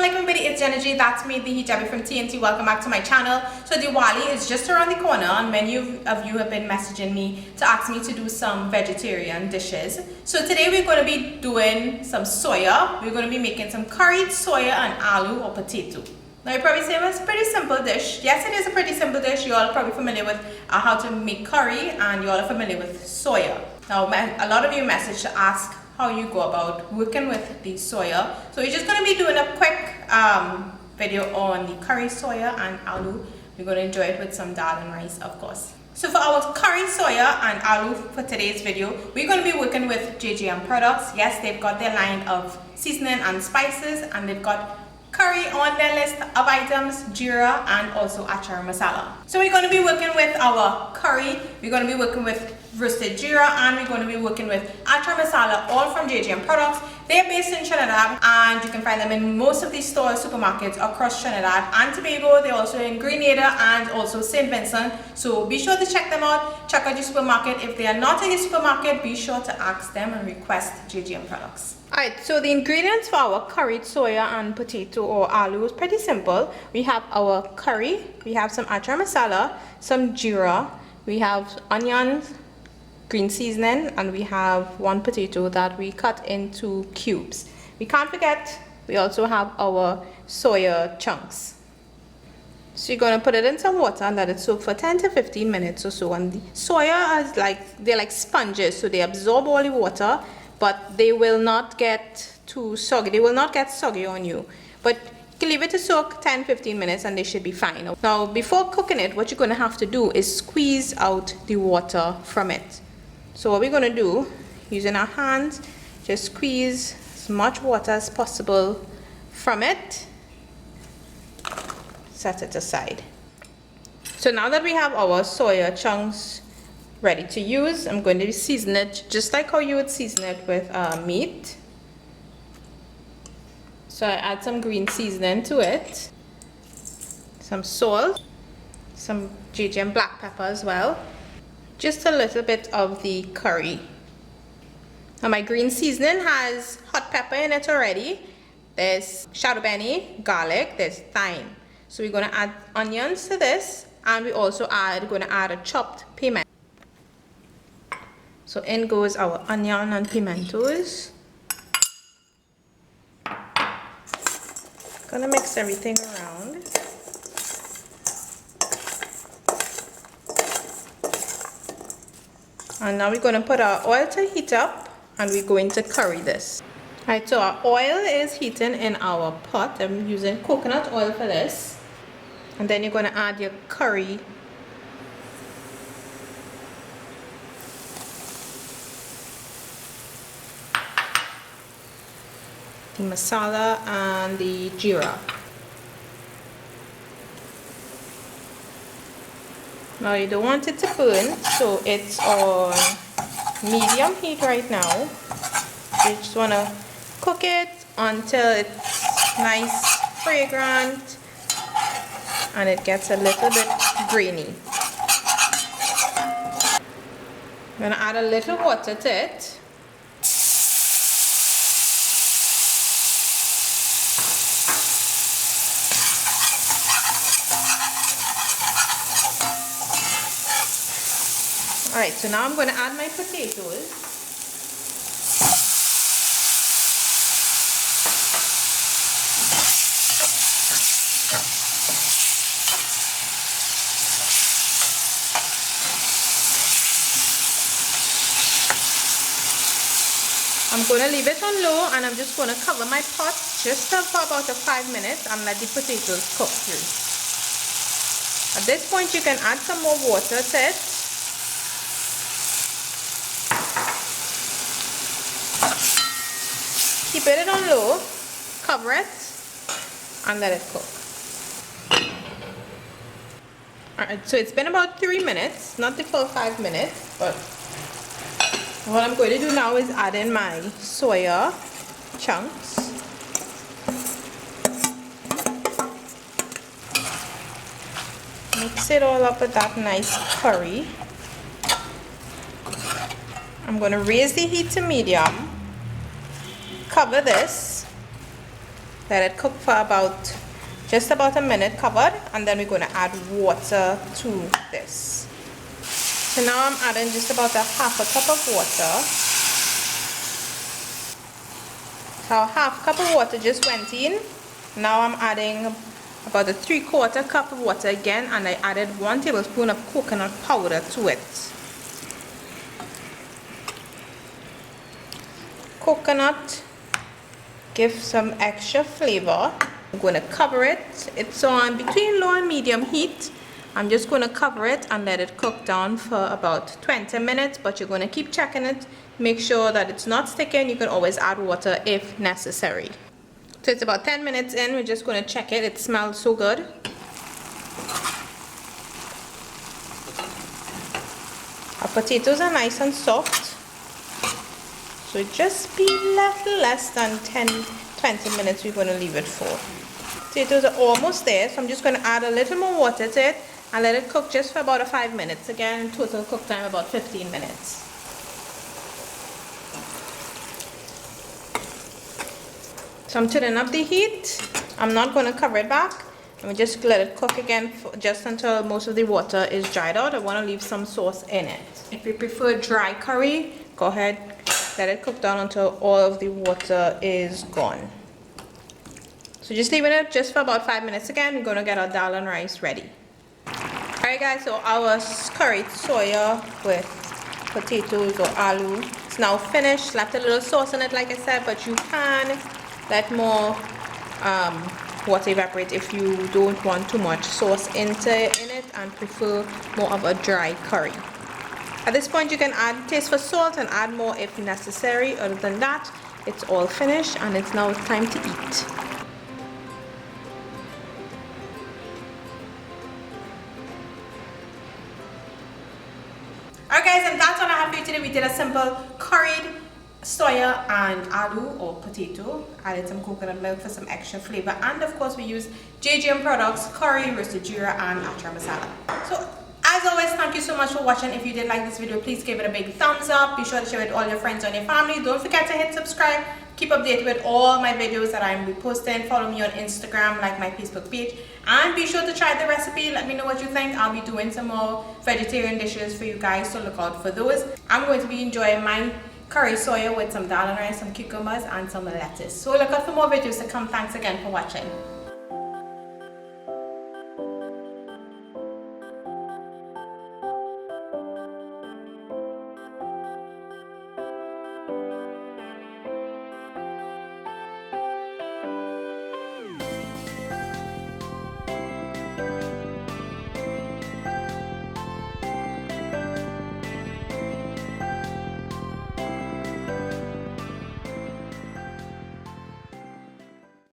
Assalamualaikum everybody, it's Jenna G, that's me, the hijabi from TNT. Welcome back to my channel. So Diwali is just around the corner and many of you have been messaging me to ask me to do some vegetarian dishes. So today we're going to be doing some soya. We're going to be making some curried soya and aloo or potato. Now you're probably saying, well, it's a pretty simple dish. Yes, it is a pretty simple dish. You all are probably familiar with how to make curry and you all are familiar with soya. Now a lot of you messaged to ask how you go about working with the soya. So we're just going to be doing a quick video on the curry soya and aloo. We're going to enjoy it with some dal and rice, of course. So for our curry soya and aloo for today's video, we're going to be working with JGM Products. Yes, they've got their line of seasoning and spices, and they've got curry on their list of items, jeera, and also amchar masala. So we're going to be working with our curry, we're going to be working with roasted jeera, and we're going to be working with amchar masala, all from JGM Products. They're based in Trinidad and you can find them in most of these stores, supermarkets across Trinidad and Tobago. They're also in Grenada and also St. Vincent. So be sure to check them out. Check out your supermarket. If they are not in your supermarket, be sure to ask them and request JGM Products. Alright, so the ingredients for our curried soya and potato or aloo is pretty simple. We have our curry, we have some amchar masala, some jeera, we have onions, green seasoning, and we have one potato that we cut into cubes. We can't forget, we also have our soya chunks. So you're going to put it in some water and let it soak for 10 to 15 minutes or so. And the soya is they're like sponges, so they absorb all the water, but they will not get too soggy. They will not get soggy on you. But you can leave it to soak 10-15 minutes and they should be fine. Now, before cooking it, what you're going to have to do is squeeze out the water from it. So what we're going to do, using our hands, just squeeze as much water as possible from it. Set it aside. So now that we have our soya chunks ready to use, I'm going to season it just like how you would season it with meat. So I add some green seasoning to it, some salt, some JGM black pepper as well, just a little bit of the curry. Now my green seasoning has hot pepper in it already. There's shadow benny, garlic, there's thyme. So we're going to add onions to this, and we also going to add a chopped piment. So in goes our onion and pimentos. Gonna mix everything around. And now we're going to put our oil to heat up and we're going to curry this. Alright, so our oil is heating in our pot. I'm using coconut oil for this. And then you're going to add your curry. The masala and the jeera. Now you don't want it to burn, so it's on medium heat right now. You just want to cook it until it's nice, fragrant, and it gets a little bit grainy. I'm going to add a little water to it. Alright, so now I'm going to add my potatoes. I'm going to leave it on low and I'm just going to cover my pot just for about 5 minutes and let the potatoes cook through. At this point you can add some more water to it. Keep it on low, cover it, and let it cook. Alright, so it's been about 3 minutes, not the full 5 minutes, but what I'm going to do now is add in my soya chunks. Mix it all up with that nice curry. I'm going to raise the heat to medium, cover this, Let it cook for just about a minute covered, and then we're going to add water to this. So now I'm adding just about half a cup of water. So half cup of water just went in. Now I'm adding about a 3/4 cup of water again, and I added 1 tablespoon of coconut powder to it. Coconut gives some extra flavor. I'm going to cover it. It's on between low and medium heat. I'm just going to cover it and let it cook down for about 20 minutes, but you're going to keep checking it. Make sure that it's not sticking. You can always add water if necessary. So it's about 10 minutes in. We're just going to check it. It smells so good. Our potatoes are nice and soft. So it just be less than 10-20 minutes we're going to leave it for. Potatoes are almost there, so I'm just going to add a little more water to it and let it cook just for about 5 minutes. Again, total cook time about 15 minutes. So I'm turning up the heat. I'm not going to cover it back. I'm just let it cook again just until most of the water is dried out. I want to leave some sauce in it. If you prefer dry curry, go ahead, let it cook down until all of the water is gone. So just leaving it just for about 5 minutes again. We're going to get our dal and rice ready. Alright guys, so our curried soya with potatoes or aloo is now finished. Left a little sauce in it like I said, but you can let more water evaporate if you don't want too much sauce in it and prefer more of a dry curry. At this point you can taste for salt and add more if necessary. Other than that, it's all finished and it's now time to eat. Alright guys, and that's all I have for you today. We did a simple curried soya and aloo or potato. Added some coconut milk for some extra flavor, and of course we use JGM Products, curry, roasted jeera and amchar masala. So as always, thank you so much for watching. If you did like this video, please give it a big thumbs up. Be sure to share it with all your friends and your family. Don't forget to hit subscribe. Keep updated with all my videos that I'm reposting. Follow me on Instagram, like my Facebook page, and be sure to try the recipe. Let me know what you think. I'll be doing some more vegetarian dishes for you guys, so look out for those. I'm going to be enjoying my curry soya with some dal and rice, some cucumbers and some lettuce. So look out for more videos to come. Thanks again for watching.